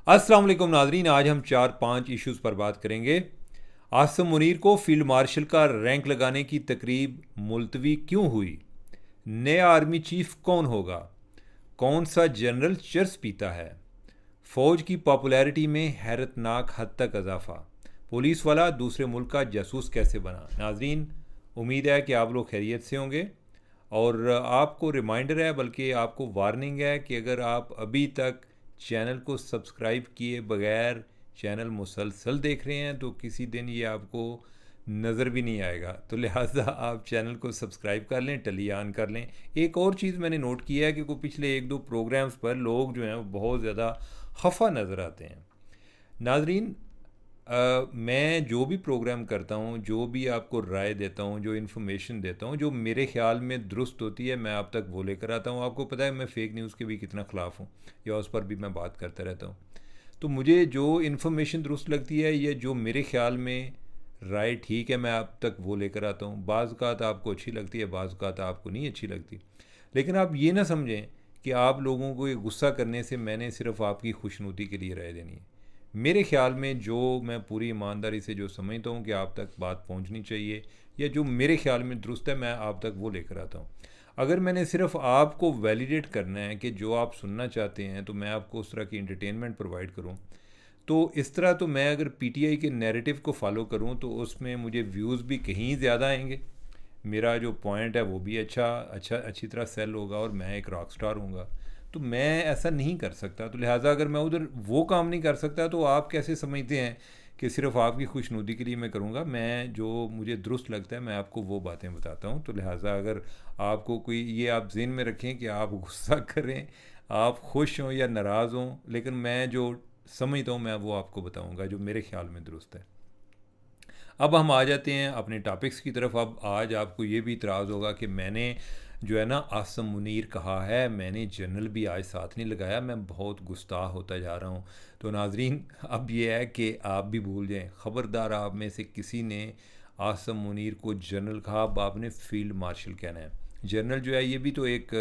अस्सलाम वालेकुम नाजरीन, आज हम 4-5 इश्यूज़ पर बात करेंगे। आसिम मुनीर को फील्ड मार्शल का रैंक लगाने की तकरीब मुलतवी क्यों हुई? नया आर्मी चीफ कौन होगा? कौन सा जनरल चर्स पीता है? फ़ौज की पॉपुलैरिटी में हैरतनाक हद तक इजाफा। पुलिस वाला दूसरे मुल्क का जासूस कैसे बना? नाजरीन, उम्मीद है कि आप लोग खैरियत से होंगे। और आपको रिमाइंडर है, बल्कि आपको वार्निंग है कि अगर आप अभी तक चैनल को सब्सक्राइब किए बगैर चैनल मुसलसल देख रहे हैं तो किसी दिन ये आपको नज़र भी नहीं आएगा। तो लिहाजा आप चैनल को सब्सक्राइब कर लें, टली ऑन कर लें। एक और चीज़ मैंने नोट किया है कि कोई पिछले एक दो प्रोग्राम्स पर लोग जो हैं वो बहुत ज़्यादा खफा नज़र आते हैं। नाजरीन, मैं जो भी प्रोग्राम करता हूँ, जो भी आपको राय देता हूँ, जो इन्फॉर्मेशन देता हूँ, जो मेरे ख्याल में दुरुस्त होती है, मैं आप तक वो लेकर आता हूँ। आपको पता है मैं फ़ेक न्यूज़ के भी कितना ख़िलाफ़ हूँ, या उस पर भी मैं बात करता रहता हूँ। तो मुझे जो इन्फॉर्मेशन दुरुस्त लगती है या जो मेरे ख्याल में राय ठीक है, मैं आप तक वो लेकर आता हूँ। बाज़ औक़ात आपको अच्छी लगती है, बाज़ औक़ात आपको नहीं अच्छी लगती। लेकिन आप ये ना समझें कि आप लोगों को ये गुस्सा करने से मैंने सिर्फ़ आपकी खुशनुदी के लिए राय देनी है। मेरे ख्याल में जो मैं पूरी ईमानदारी से जो समझता हूँ कि आप तक बात पहुँचनी चाहिए, या जो मेरे ख्याल में दुरुस्त है, मैं आप तक वो लेकर आता हूँ। अगर मैंने सिर्फ आपको वैलिडेट करना है कि जो आप सुनना चाहते हैं तो मैं आपको उस तरह की इंटरटेनमेंट प्रोवाइड करूँ, तो इस तरह तो मैं अगर पीटीआई के नैरेटिव को फॉलो करूँ तो उसमें मुझे व्यूज़ भी कहीं ज़्यादा आएंगे, मेरा जो पॉइंट है वो भी अच्छी तरह सेल होगा, और मैं एक रॉक स्टार हूँगा। तो मैं ऐसा नहीं कर सकता। तो लिहाजा अगर मैं उधर वो काम नहीं कर सकता तो आप कैसे समझते हैं कि सिर्फ आपकी खुशनुदी के लिए मैं करूँगा? मैं जो मुझे दुरुस्त लगता है मैं आपको वो बातें बताता हूँ। तो लिहाजा अगर आपको कोई, ये आप ज़हन में रखें कि आप गुस्सा करें, आप खुश हों या नाराज़ हों, लेकिन मैं जो समझता हूँ मैं वो आपको बताऊँगा जो मेरे ख्याल में दुरुस्त है। अब हम आ जाते हैं अपने टॉपिक्स की तरफ। अब आज आपको ये भी इतराज़ होगा कि मैंने जो है ना आसिम मुनीर कहा है, मैंने जनरल भी आज साथ नहीं लगाया, मैं बहुत गुस्ताख होता जा रहा हूँ। तो नाजरीन, अब ये है कि आप भी भूल जाएं, ख़बरदार आप में से किसी ने आसिम मुनीर को जनरल कहा, अब आपने फील्ड मार्शल कहना है। जनरल जो है ये भी तो एक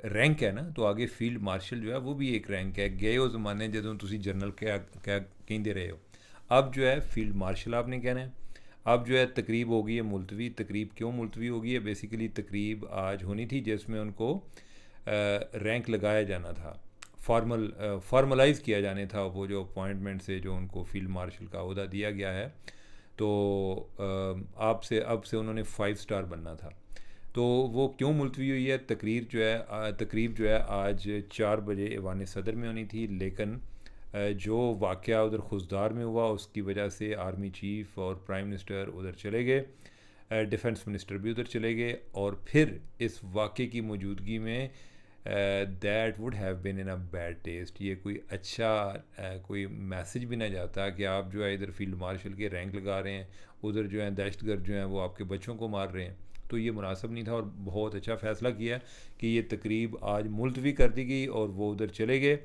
रैंक है ना, तो आगे फील्ड मार्शल जो है वो भी एक रैंक है। गए हो ज़माने ਜਦੋਂ ਤੁਸੀਂ जनरल क्या क्या कहते रहे हो, अब जो है फील्ड मार्शल आपने कहना है। अब जो है तकरीब हो गई है मुलतवी। तकरीब क्यों मुलतवी हो गई है? बेसिकली तकरीब आज होनी थी जिसमें उनको रैंक लगाया जाना था, फॉर्मलाइज़ किया जाने था वो जो अपॉइंटमेंट से जो उनको फील्ड मार्शल का ओहदा दिया गया है। तो आपसे अब से उन्होंने 5 स्टार बनना था। तो वो क्यों मुलतवी हुई है? तकरीब जो है आज 4 बजे ऐवान सदर में होनी थी, लेकिन जो वाक़या उधर खुजदार में हुआ उसकी वजह से आर्मी चीफ और प्राइम मिनिस्टर उधर चले गए, डिफेंस मिनिस्टर भी उधर चले गए, और फिर इस वाक़े की मौजूदगी में that would have been in a bad taste. ये कोई अच्छा कोई मैसेज भी ना जाता कि आप जो है इधर फील्ड मार्शल के रैंक लगा रहे हैं, उधर जो है दहशतगर्द जो हैं वो आपके बच्चों को मार रहे हैं। तो ये मुनासिब नहीं था, और बहुत अच्छा फ़ैसला किया कि ये तकरीब आज मुलतवी कर दी गई और वो उधर चले गए।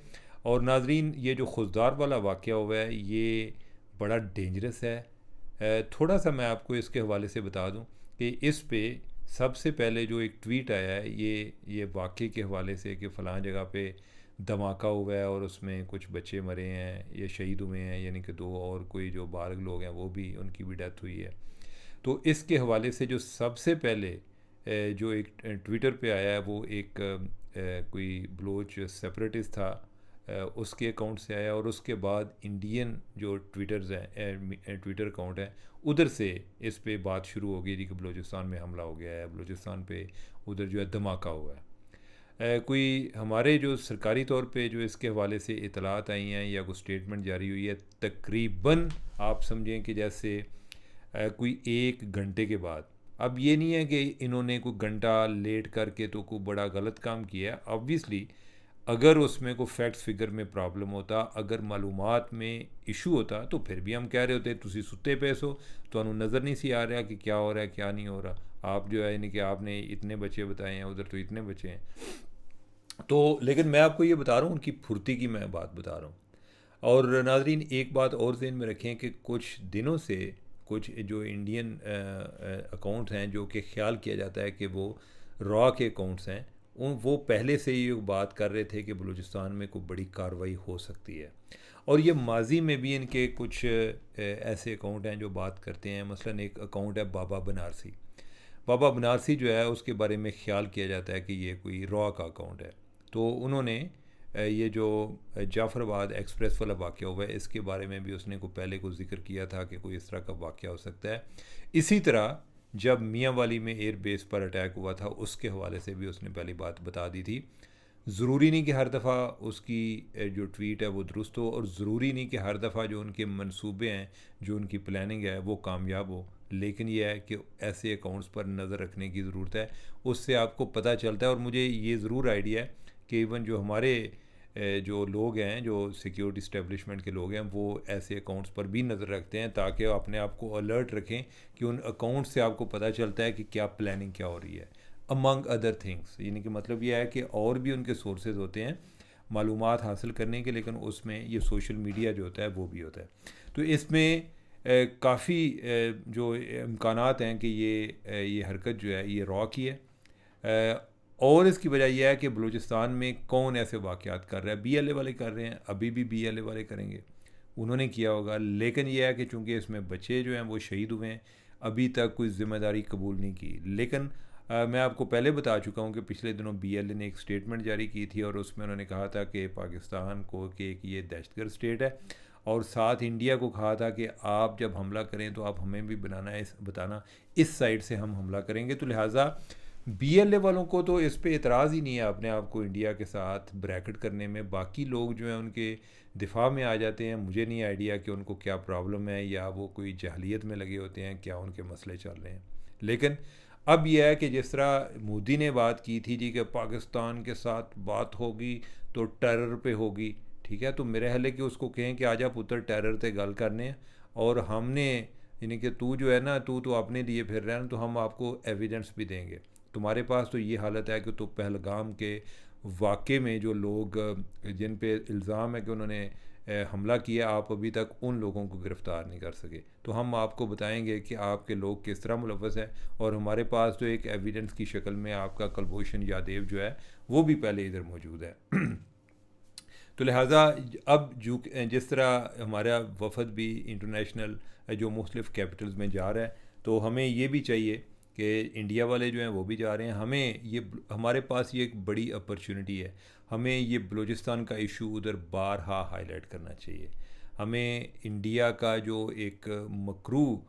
और नाजरीन, ये जो खुजदार वाला वाक़या हुआ है ये बड़ा डेंजरस है। थोड़ा सा मैं आपको इसके हवाले से बता दूं कि इस पे सबसे पहले जो एक ट्वीट आया है ये वाक़े के हवाले से कि फ़लाँ जगह पे धमाका हुआ है और उसमें कुछ बच्चे मरे हैं या शहीद हुए हैं, यानी कि 2 और कोई जो बालग लोग हैं वो भी, उनकी भी डेथ हुई है। तो इसके हवाले से जो सबसे पहले जो एक ट्विटर पे आया है वो एक कोई बलोच सेपरेटिस्ट था, उसके अकाउंट से आया, और उसके बाद इंडियन जो ट्विटर अकाउंट है उधर से इस पे बात शुरू हो गई थी कि बलूचिस्तान में हमला हो गया है, बलूचिस्तान पे उधर जो है धमाका हुआ है। कोई हमारे जो सरकारी तौर पे जो इसके हवाले से इतलात आई हैं या कोई स्टेटमेंट जारी हुई है, तकरीबन आप समझें कि जैसे कोई 1 घंटे के बाद। अब ये नहीं है कि इन्होंने कोई घंटा लेट करके तो कोई बड़ा गलत काम किया है। ऑब्वियसली अगर उसमें कोई फैक्ट्स फिगर में प्रॉब्लम होता, अगर मालूमात में इशू होता, तो फिर भी हम कह रहे होते तुसी सुत्ते पे सो, तो नज़र नहीं सी आ रहा कि क्या हो रहा है क्या नहीं हो रहा। आप जो है यानी कि आपने इतने बच्चे बताए हैं, उधर तो इतने बच्चे हैं। तो लेकिन मैं आपको ये बता रहा हूँ, उनकी फुर्ती की मैं बात बता रहा हूँ। और नाजरीन, एक बात और ज़हन में रखें कि कुछ दिनों से कुछ जो इंडियन अकाउंट्स हैं जो कि ख्याल किया जाता है कि वो रॉ के अकाउंट्स हैं, वो पहले से ही बात कर रहे थे कि बलूचिस्तान में कोई बड़ी कार्रवाई हो सकती है। और ये माजी में भी इनके कुछ ऐसे अकाउंट हैं जो बात करते हैं। मसलन एक अकाउंट है बाबा बनारसी। बाबा बनारसी जो है उसके बारे में ख्याल किया जाता है कि ये कोई रॉ का अकाउंट है। तो उन्होंने ये जो जाफराबाद एक्सप्रेस वाला वाक़या हुआ है इसके बारे में भी उसने को पहले को जिक्र किया था कि कोई इस तरह का वाक़या हो सकता है। इसी तरह जब मियाँ वाली में एयर बेस पर अटैक हुआ था उसके हवाले से भी उसने पहली बात बता दी थी। ज़रूरी नहीं कि हर दफ़ा उसकी जो ट्वीट है वो दुरुस्त हो, और ज़रूरी नहीं कि हर दफ़ा जो उनके मंसूबे हैं, जो उनकी प्लानिंग है वो कामयाब हो। लेकिन यह है कि ऐसे अकाउंट्स पर नज़र रखने की ज़रूरत है, उससे आपको पता चलता है। और मुझे ये ज़रूर आइडिया है कि इवन जो हमारे जो लोग हैं, जो सिक्योरिटी इस्टेब्लिशमेंट के लोग हैं, वो ऐसे अकाउंट्स पर भी नज़र रखते हैं ताकि अपने आप को अलर्ट रखें कि उन अकाउंट से आपको पता चलता है कि क्या प्लानिंग क्या हो रही है, अमंग अदर थिंग्स। यानी कि मतलब ये है कि और भी उनके सोर्सेज होते हैं मालूमात हासिल करने के, लेकिन उसमें ये सोशल मीडिया जो होता है वो भी होता है। तो इसमें काफ़ी जो इम्कानात हैं कि ये हरकत जो है ये रॉ की है। और इसकी वजह यह है कि बलूचिस्तान में कौन ऐसे वाक़यात कर रहा है। BLA वाले कर रहे हैं, अभी भी BLA वाले करेंगे, उन्होंने किया होगा। लेकिन यह है कि चूँकि इसमें बच्चे जो हैं वो शहीद हुए हैं, अभी तक कोई ज़िम्मेदारी कबूल नहीं की। लेकिन मैं आपको पहले बता चुका हूँ कि पिछले दिनों BLA ने एक स्टेटमेंट जारी की थी और उसमें उन्होंने कहा था कि पाकिस्तान को कि एक ये दहशतगर्द स्टेट है, और साथ इंडिया को कहा था कि आप जब हमला करें तो आप हमें भी बताना इस साइड से हम हमला करेंगे। तो लिहाजा BLA वालों को तो इस पे एतराज़ ही नहीं है अपने आप को इंडिया के साथ ब्रैकेट करने में। बाकी लोग जो हैं उनके दिफा में आ जाते हैं। मुझे नहीं आइडिया कि उनको क्या प्रॉब्लम है, या वो कोई जहलियत में लगे होते हैं, क्या उनके मसले चल रहे हैं। लेकिन अब यह है कि जिस तरह मोदी ने बात की थी जी कि पाकिस्तान के साथ बात होगी तो टेरर पे होगी, ठीक है, तो मेरे ख्याल है कि उसको कहें कि आजा पुत्र टेरर पे गल करने, और हमने यानी कि तू जो है ना, तू तो अपने लिए फिर रहा है ना, तो हम आपको एविडेंस भी देंगे। तुम्हारे पास तो ये हालत है कि तो पहलगाम के वाक़े में जो लोग जिन पे इल्ज़ाम है कि उन्होंने हमला किया, आप अभी तक उन लोगों को गिरफ़्तार नहीं कर सके। तो हम आपको बताएंगे कि आपके लोग किस तरह मुलव्वस हैं, और हमारे पास तो एक एविडेंस की शक्ल में आपका कुलभूषण यादव जो है वो भी पहले इधर मौजूद है। तो लिहाजा अब जो जिस तरह हमारा वफद भी इंटरनेशनल जो मुख्तलिफ़ कैपिटल्स में जा रहा है, तो हमें ये भी चाहिए कि इंडिया वाले जो हैं वो भी जा रहे हैं। हमें ये हमारे पास ये एक बड़ी अपॉर्चुनिटी है। हमें ये बलूचिस्तान का इशू उधर बारहा हाईलाइट करना चाहिए। हमें इंडिया का जो एक मकरू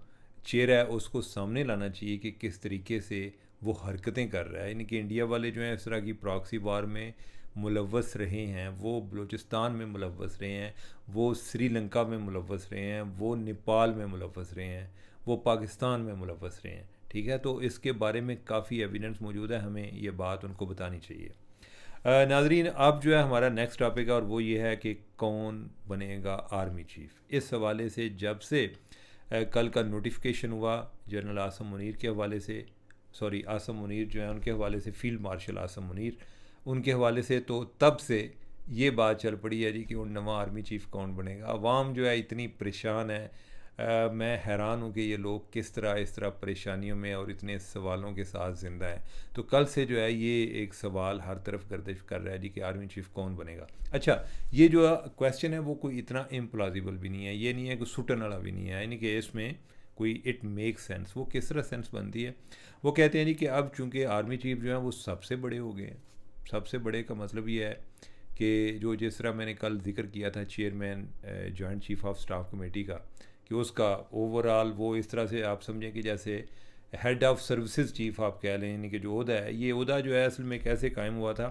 चेहरा है उसको सामने लाना चाहिए कि किस तरीके से वो हरकतें कर रहा है। यानी कि इंडिया वाले जो हैं इस तरह की प्रॉक्सी वार में मुलव्वस रहे हैं, वो बलूचिस्तान में मुलव्वस रहे हैं, वो श्रीलंका में मुलव्वस रहे हैं, वो नेपाल में मुलव्वस रहे हैं, वो पाकिस्तान में मुलव्वस रहे हैं, ठीक है। तो इसके बारे में काफ़ी एविडेंस मौजूद है, हमें ये बात उनको बतानी चाहिए। नाजरीन, अब जो है हमारा नेक्स्ट टॉपिक है और वो ये है कि कौन बनेगा आर्मी चीफ़। इस हवाले से जब से कल का नोटिफिकेशन हुआ जनरल आसम मुनीर के हवाले से, सॉरी आसम मुनीर जो है उनके हवाले से, फील्ड मार्शल आसम मुनीर उनके हवाले से, तो तब से ये बात चल पड़ी है जी कि वो नवा आर्मी चीफ़ कौन बनेगा। अवाम जो है इतनी परेशान है। मैं हैरान हूँ कि ये लोग किस तरह इस तरह परेशानियों में और इतने सवालों के साथ ज़िंदा हैं। तो कल से जो है ये एक सवाल हर तरफ गर्दिश कर रहा है जी कि आर्मी चीफ़ कौन बनेगा। अच्छा, ये जो क्वेश्चन है वो कोई इतना इम्प्लॉजिबल भी नहीं है, ये नहीं है कि सुटन वाला भी नहीं है, यानी कि इसमें कोई इट मेक सेंस। वो किस तरह सेंस बनती है, वो कहते हैं जी कि अब चूँकि आर्मी चीफ़ जो है वो सबसे बड़े हो गए हैं। सबसे बड़े का मतलब ये है कि जो जिस तरह मैंने कल जिक्र किया था chairman joint chief of staff committee का, कि उसका ओवरऑल वो इस तरह से आप समझें कि जैसे हेड ऑफ़ सर्विसेज चीफ़ आप कह लें, यानी कि जो ओहदा है, ये ओहदा जो है असल में कैसे कायम हुआ था,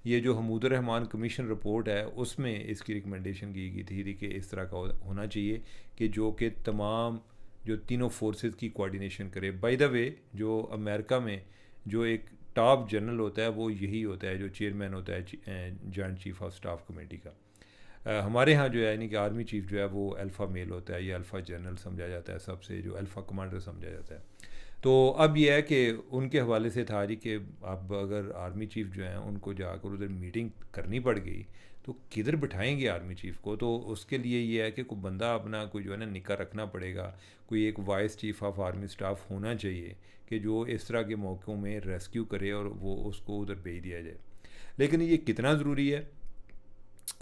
ये जो हमूदुर रहमान कमीशन रिपोर्ट है उसमें इसकी रिकमेंडेशन की गई थी कि इस तरह का होना चाहिए कि जो कि तमाम जो तीनों फोर्सेस की कोऑर्डिनेशन करे। बाय द वे, जो अमेरिका में जो एक टॉप जनरल होता है वो यही होता है, जो चेयरमैन होता है joint chief of staff committee का। हमारे यहाँ जो है यानी कि आर्मी चीफ़ जो है वो अल्फ़ा मेल होता है, या अल्फ़ा जनरल समझा जाता है, सबसे जो अल्फ़ा कमांडर समझा जाता है। तो अब यह है कि उनके हवाले से था जी कि अब अगर आर्मी चीफ़ जो हैं उनको जाकर उधर मीटिंग करनी पड़ गई तो किधर बिठाएंगे आर्मी चीफ को? तो उसके लिए ये है कि कोई बंदा अपना कोई जो है ना निका रखना पड़ेगा, कोई एक vice chief of army staff होना चाहिए कि जो इस तरह के मौक़ों में रेस्क्यू करे और वो उसको उधर भेज दिया जाए। लेकिन ये कितना ज़रूरी है?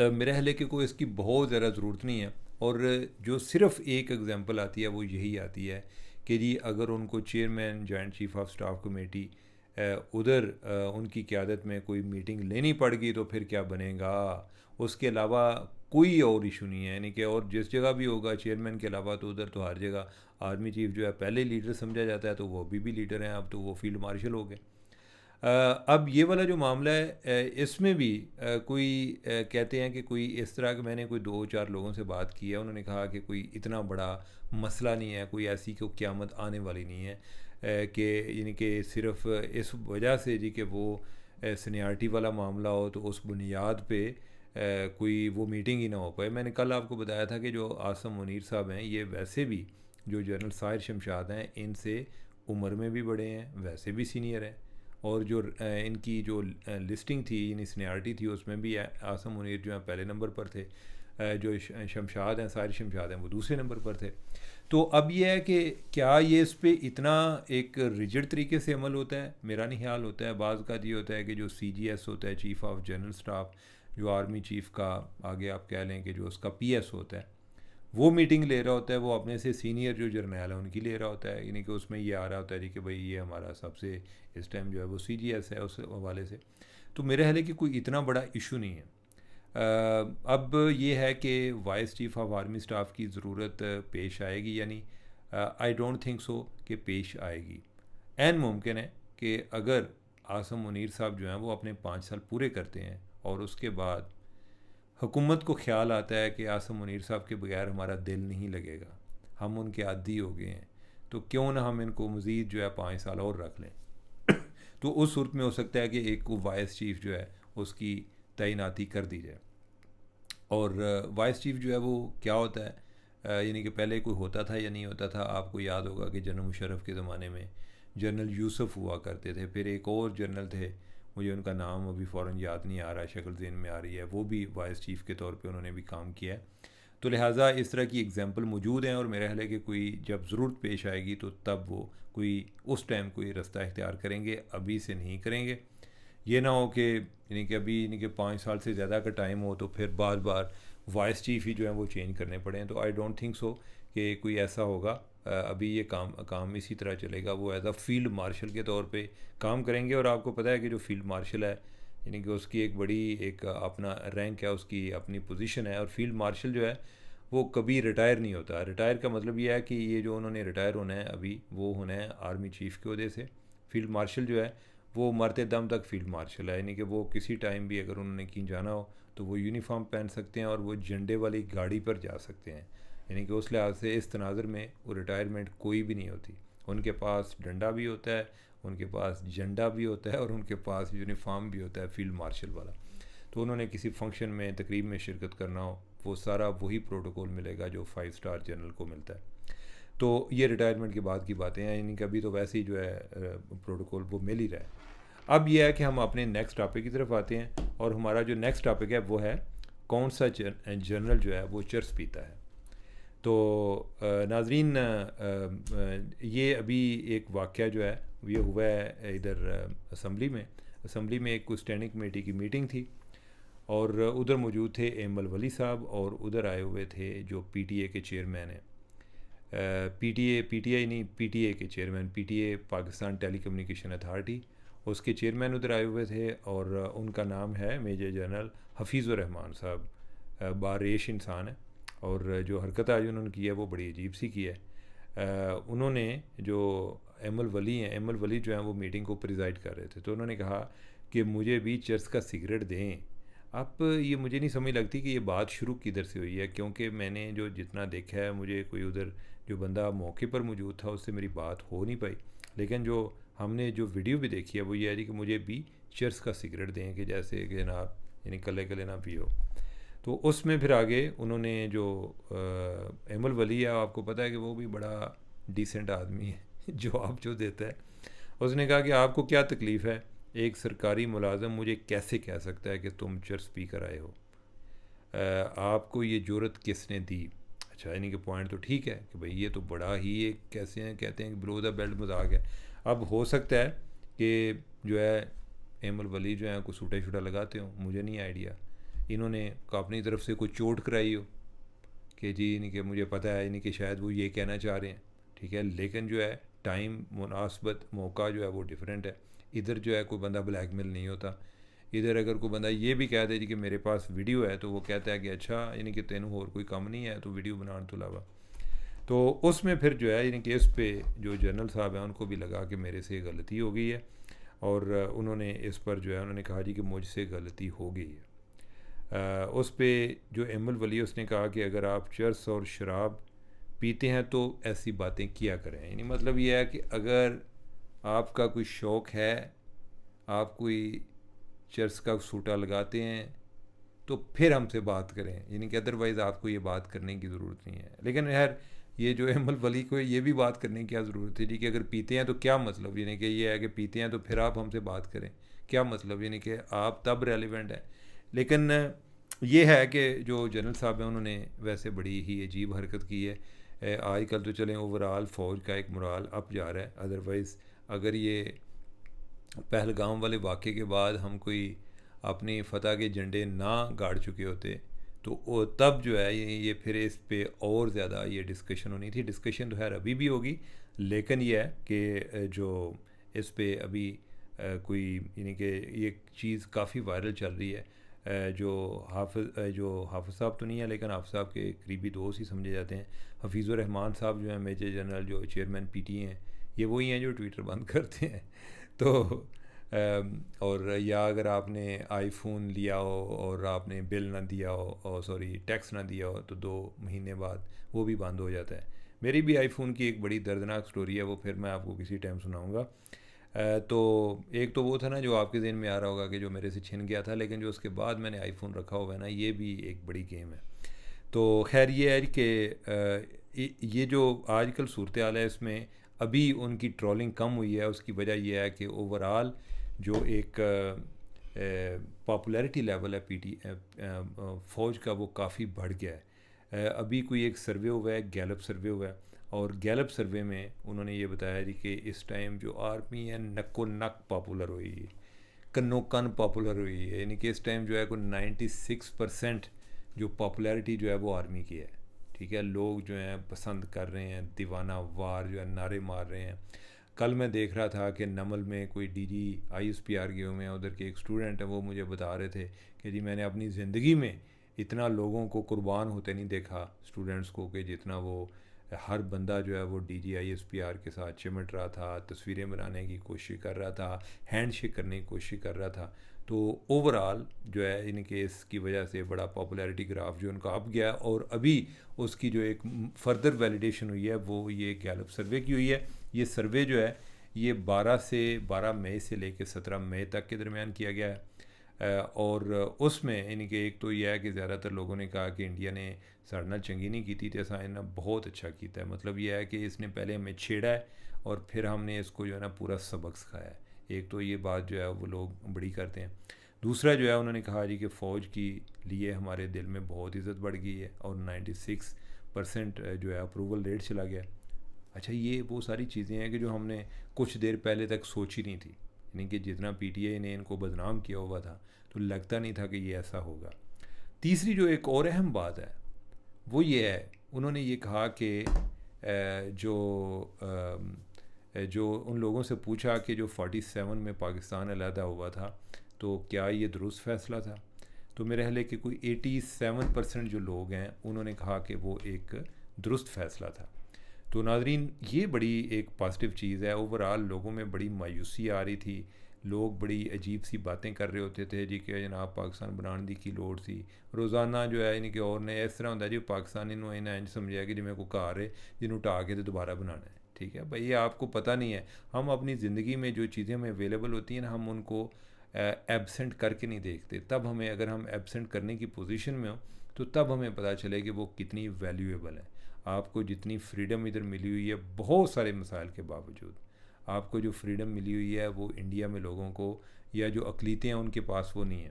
मेरे ख्याल है कि कोई इसकी बहुत ज़्यादा ज़रूरत नहीं है। और जो सिर्फ एक एग्जांपल आती है वो यही आती है कि जी अगर उनको chairman joint chief of staff committee उधर उनकी क़यादत में कोई मीटिंग लेनी पड़ गई तो फिर क्या बनेगा। उसके अलावा कोई और इशू नहीं है, यानी कि और जिस जगह भी होगा चेयरमैन के अलावा तो उधर तो हर जगह आर्मी चीफ जो है पहले लीडर समझा जाता है, तो वो अभी भी लीडर हैं, अब तो वो फील्ड मार्शल हो गए। अब ये वाला जो मामला है इसमें भी कोई कहते हैं कि कोई इस तरह के, मैंने कोई 2-4 लोगों से बात की है, उन्होंने कहा कि कोई इतना बड़ा मसला नहीं है, कोई ऐसी कोई क़यामत आने वाली नहीं है कि यानी कि सिर्फ इस वजह से जी कि वो सीनियरिटी वाला मामला हो तो उस बुनियाद पे कोई वो मीटिंग ही ना हो पाए। मैंने कल आपको बताया था कि जो आसम मुनीर साहब हैं ये वैसे भी जो जनरल साहिर शमशाद हैं इनसे उम्र में भी बड़े हैं, वैसे भी सीनियर हैं, और जो इनकी जो लिस्टिंग थी यानी सीनियरिटी थी उसमें भी आसम मुनीर जो हैं पहले नंबर पर थे, जो शमशाद हैं साहिर शमशाद हैं वो दूसरे नंबर पर थे। तो अब ये है कि क्या ये इस पे इतना एक रिजिड तरीके से अमल होता है? मेरा नहीं ख्याल होता है। बाज़ का ये होता है कि जो CGS होता है, चीफ़ ऑफ जनरल स्टाफ, जो आर्मी चीफ़ का आगे आप कह लें कि जो उसका PS होता है, वो मीटिंग ले रहा होता है, वो अपने से सीनियर जो जर्नैल है उनकी ले रहा होता है, यानी कि उसमें ये आ रहा होता है कि भाई ये हमारा सबसे इस टाइम जो है वो CGS है उस हवाले से। तो मेरे ख्याल है कि कोई इतना बड़ा इशू नहीं है। अब ये है कि vice chief of army staff की ज़रूरत पेश आएगी, यानी आई डोंट थिंक सो कि पेश आएगी। ऐन मुमकिन है कि अगर आसम मुनीर साहब जो हैं वो अपने 5 साल पूरे करते हैं और उसके बाद हुकूमत को ख्याल आता है कि आसम मुनीर साहब के बगैर हमारा दिल नहीं लगेगा, हम उनके आदी हो गए हैं, तो क्यों ना हम इनको मज़ीद जो है 5 साल और रख लें। तो उस सूरत में हो सकता है कि एक वाइस चीफ जो है उसकी तैनाती कर दी जाए। और वाइस चीफ जो है वो क्या होता है, यानी कि पहले कोई होता था या नहीं होता था? आपको याद होगा कि जनरल मुशर्रफ के ज़माने में जनरल यूसुफ हुआ करते थे, फिर एक और जनरल थे, मुझे उनका नाम अभी फ़ौरन याद नहीं आ रहा, शक्ल ज़हन में आ रही है, वो भी वाइस चीफ़ के तौर पे उन्होंने भी काम किया है। तो लिहाजा इस तरह की एग्जांपल मौजूद हैं और मेरा ख्याल है कि कोई जब ज़रूरत पेश आएगी तो तब वो कोई उस टाइम कोई रास्ता इख्तियार करेंगे, अभी से नहीं करेंगे। ये ना हो कि यानी कि अभी यानी कि 5 साल से ज़्यादा का टाइम हो तो फिर बार बार वाइस चीफ़ ही जो है वो चेंज करने पड़े। तो आई डोंट थिंक सो कि कोई ऐसा होगा। अभी ये काम इसी तरह चलेगा, वो एज अ फील्ड मार्शल के तौर पे काम करेंगे। और आपको पता है कि जो फील्ड मार्शल है यानी कि उसकी एक बड़ी एक अपना रैंक है, उसकी अपनी पोजीशन है, और फील्ड मार्शल जो है वो कभी रिटायर नहीं होता। रिटायर का मतलब ये है कि ये जो उन्होंने रिटायर होना है अभी वो होना है आर्मी चीफ़ की वजह से। फील्ड मार्शल जो है वो मरते दम तक फील्ड मार्शल है, यानी कि वो किसी टाइम भी अगर उन्होंने कहीं जाना हो तो वो यूनिफॉर्म पहन सकते हैं और वो झंडे वाली गाड़ी पर जा सकते हैं। यानी कि उस लिहाज से इस तनाज़ुर में वो रिटायरमेंट कोई भी नहीं होती। उनके पास डंडा भी होता है, उनके पास झंडा भी होता है, और उनके पास यूनिफॉर्म भी होता है फील्ड मार्शल वाला। तो उन्होंने किसी फंक्शन में तकरीब में शिरकत करना हो, वो सारा वही प्रोटोकॉल मिलेगा जो 5 स्टार जनरल को मिलता है। तो ये रिटायरमेंट के बाद की बातें हैं, यानी कि अभी तो वैसे ही जो है प्रोटोकॉल वो मिल ही रहा है। अब यह है कि हम अपने नेक्स्ट टॉपिक की तरफ आते हैं, और हमारा जो नेक्स्ट टॉपिक है वो है कौन सा जनरल जो है वो चर्स पीता है। तो नाजरीन, ये अभी एक वाक़या जो है ये हुआ है इधर असम्बली में एक स्टैंडिंग कमेटी की मीटिंग थी, और उधर मौजूद थे एमल वली साहब, और उधर आए हुए थे जो PTA के चेयरमैन हैं, PTI नहीं, PTA के chairman, PTA Pakistan telecommunication authority, उसके चेयरमैन उधर आए हुए थे, और उनका नाम है मेजर जनरल हफीज़ुर रहमान साहब। बारेश इंसान है, और जो हरकत आज उन्होंने की है वो बड़ी अजीब सी की है। उन्होंने जो एमल वली हैं, एमल वली जो हैं वो मीटिंग को प्रिजाइड कर रहे थे, तो उन्होंने कहा कि मुझे भी चर्च का सिगरेट दें। अब ये मुझे नहीं समझ लगती कि ये बात शुरू किधर से हुई है, क्योंकि मैंने जो जितना देखा है मुझे कोई उधर जो बंदा मौके पर मौजूद था उससे मेरी बात हो नहीं पाई। लेकिन जो हमने जो वीडियो भी देखी है वो ये है कि मुझे भी चर्च का सिगरेट दें कि जैसे कि जनाब यानी कले कले ना पियो। तो उसमें फिर आगे उन्होंने जो एमल वली है, आपको पता है कि वो भी बड़ा डिसेंट आदमी है जवाब जो देता है, उसने कहा कि आपको क्या तकलीफ़ है, एक सरकारी मुलाजम मुझे कैसे कह सकता है कि तुम चर्च पी कर आए हो। आपको ये जुर्रत किसने दी। अच्छा, यानी कि पॉइंट तो ठीक है कि भाई ये तो बड़ा ही एक कैसे हैं कहते हैं कि बिलो द बेल्ट मजाक है। अब हो सकता है कि जो है एमल वली जो है कोई सूटा शूटा लगाते हो, मुझे नहीं आइडिया। इन्होंने अपनी तरफ से कोई चोट कराई हो कि जी नहीं कि मुझे पता है नहीं कि शायद वो ये कहना चाह रहे हैं, ठीक है। लेकिन जो है टाइम मुनासबत मौका जो है वो डिफरेंट है। इधर जो है कोई बंदा ब्लैकमेल नहीं होता। इधर अगर कोई बंदा ये भी कह दे जी कि मेरे पास वीडियो है, तो वो कहता है कि अच्छा यानी कि तेन होर कोई काम नहीं है तो वीडियो बनाने तो अलावा। तो उसमें फिर जो है यानी कि इस पे जो जनरल साहब हैं उनको भी लगा कि मेरे से गलती हो गई है, और उन्होंने इस पर जो है उन्होंने कहा जी कि मुझसे गलती हो गई है। उस पे जो एमल वली उसने कहा कि अगर आप चर्स और शराब पीते हैं तो ऐसी बातें किया करें। यानी मतलब ये है कि अगर आपका कोई शौक़ है, आप कोई चर्च का सूटा लगाते हैं तो फिर हमसे बात करें, यानी कि अदरवाइज़ आपको ये बात करने की ज़रूरत नहीं है। लेकिन यार ये जो एमल वली को ये भी बात करने की क्या ज़रूरत है जी कि अगर पीते हैं तो क्या मतलब, यानी कि ये है कि पीते हैं तो फिर आप हमसे बात करें, क्या मतलब, यानी कि आप तब रेलिवेंट है। लेकिन ये है कि जो जनरल साहब हैं उन्होंने वैसे बड़ी ही अजीब हरकत की है। आजकल तो चलें ओवरऑल फ़ौज का एक मोराल अप जा रहा है। अदरवाइज़ अगर ये पहलगाम वाले वाक़े के बाद हम कोई अपनी फ़तह के झंडे ना गाड़ चुके होते तो तब जो है ये फिर इस पे और ज़्यादा ये डिस्कशन होनी थी। डिस्कशन तो खैर अभी भी होगी, लेकिन ये है कि जो इस पे अभी कोई यानी कि ये चीज़ काफ़ी वायरल चल रही है। जो हाफ़िज़ साहब तो नहीं है लेकिन हाफ़िज़ साहब के करीबी दोस्त ही समझे जाते हैं, हफीज़ुर रहमान साहब जो हैं मेजर जनरल जो चेयरमैन पीटी हैं, ये वही हैं जो ट्विटर बंद करते हैं। तो और या अगर आपने आईफोन लिया हो और आपने बिल ना दिया हो और सॉरी टैक्स ना दिया हो तो 2 महीने बाद वो भी बंद हो जाता है। मेरी भी आईफोन की एक बड़ी दर्दनाक स्टोरी है, वो फिर मैं आपको किसी टाइम सुनाऊंगा। तो एक तो वो था ना जो आपके ज़हन में आ रहा होगा कि जो मेरे से छिन गया था, लेकिन जो उसके बाद मैंने आईफोन रखा हुआ है ना, ये भी एक बड़ी गेम है। तो खैर ये है कि ये जो आजकल सूरत हाल है इसमें अभी उनकी ट्रोलिंग कम हुई है। उसकी वजह यह है कि ओवरऑल जो एक पॉपुलैरिटी लेवल है पीटी फ़ौज का वो काफ़ी बढ़ गया है। अभी कोई एक सर्वे हुआ है, गैलप सर्वे हुआ है, और गैलप सर्वे में उन्होंने ये बताया जी कि इस टाइम जो आर्मी है नको नक पॉपुलर हुई है, कन्नो कन पॉपुलर हुई है। यानी कि इस टाइम जो है कोई 96% जो पॉपुलैरिटी जो है वो आर्मी की है, ठीक है। लोग जो हैं पसंद कर रहे हैं, दीवाना वार जो है नारे मार रहे हैं। कल मैं देख रहा था कि नमल में कोई डीजी आईएसपीआर गए हुए हैं, उधर के एक स्टूडेंट हैं, वो मुझे बता रहे थे कि जी मैंने अपनी ज़िंदगी में इतना लोगों को कुर्बान होते नहीं देखा, स्टूडेंट्स को, कि जितना वो हर बंदा जो है वो डीजी आईएसपीआर के साथ चिमट रहा था, तस्वीरें बनाने की कोशिश कर रहा था, हैंड शेक करने की कोशिश कर रहा था। तो ओवरऑल जो है इनके इसकी वजह से बड़ा पॉपुलैरिटी ग्राफ जो उनका अप गया, और अभी उसकी जो एक फर्दर वैलिडेशन हुई है वो ये गैलप सर्वे की हुई है। ये सर्वे जो है ये 12 मई से लेकर 17 मई तक के दरमियान किया गया है। और उसमें यानी कि एक तो यह है कि ज़्यादातर लोगों ने कहा कि इंडिया ने साढ़े नाल चंगी नहीं की थी, असा इन्हें बहुत अच्छा किया है। मतलब यह है कि इसने पहले हमें छेड़ा है और फिर हमने इसको जो है ना पूरा सबक सिखाया है। एक तो ये बात जो है वो लोग बड़ी करते हैं। दूसरा जो है उन्होंने कहा जी कि फ़ौज की लिए हमारे दिल में बहुत इज़्ज़त बढ़ गई है और 96% जो है अप्रूवल रेट चला गया। अच्छा, ये वो सारी चीज़ें हैं कि जो हमने कुछ देर पहले तक सोची नहीं थी, यानी कि जितना पीटीआई ने इनको बदनाम किया हुआ था तो लगता नहीं था कि ये ऐसा होगा। तीसरी जो एक और अहम बात है वो ये है, उन्होंने ये कहा कि जो उन लोगों से पूछा कि जो 47 में पाकिस्तान अलहदा हुआ था तो क्या ये दुरुस्त फ़ैसला था, तो मेरे ख्याल है कि कोई 87% जो लोग हैं उन्होंने कहा कि वो एक दुरुस्त फ़ैसला था। तो नाजरीन ये बड़ी एक पॉजिटिव चीज़ है। ओवरऑल लोगों में बड़ी मायूसी आ रही थी, लोग बड़ी अजीब सी बातें कर रहे होते थे जी कि जनाब पाकिस्तान बनाने की लोड़ सी रोज़ाना जो है इनके और ने इस तरह होंगे जी पाकिस्तानी इन्हें इंज समझा कि जिमें कोई घर है जिन्हों ढा के तो दोबारा बनाना है, ठीक है भाई, ये आपको पता नहीं है। हम अपनी ज़िंदगी में जो चीज़ें हमें अवेलेबल होती हैं ना, हम उनको एब्सेंट करके नहीं देखते। तब हमें, अगर हम एब्सेंट करने की पोजीशन में हो तो तब हमें पता चले कि वो कितनी वैल्यूएबल है। आपको जितनी फ्रीडम इधर मिली हुई है बहुत सारे मसाइल के बावजूद, आपको जो फ्रीडम मिली हुई है वो इंडिया में लोगों को या जो अकलीतें हैं उनके पास वो नहीं है।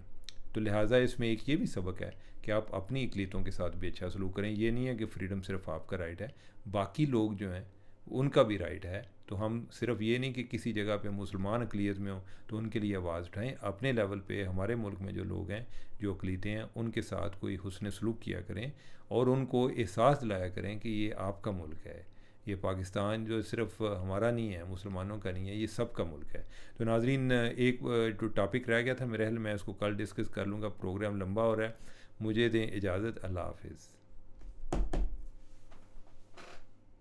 तो लिहाजा इसमें एक ये भी सबक है कि आप अपनी इकलीतों के साथ भी अच्छा सलूक करें। ये नहीं है कि फ्रीडम सिर्फ आपका राइट है, बाकी लोग जो हैं उनका भी राइट है। तो हम सिर्फ ये नहीं कि किसी जगह पे मुसलमान अकलीत में हो तो उनके लिए आवाज़ उठाएं, अपने लेवल पे हमारे मुल्क में जो लोग हैं, जो अकलीतें हैं, उनके साथ कोई हुस्न सलूक किया करें और उनको एहसास दिलाया करें कि ये आपका मुल्क है, ये पाकिस्तान जो सिर्फ हमारा नहीं है, मुसलमानों का नहीं है, ये सब का मुल्क है। तो नाजरीन, एक जो टॉपिक रह गया था मेरे ख्याल मैं उसको कल डिस्कस कर लूँगा, प्रोग्राम लंबा हो रहा है। मुझे दें इजाज़त, अल्लाह हाफिज़।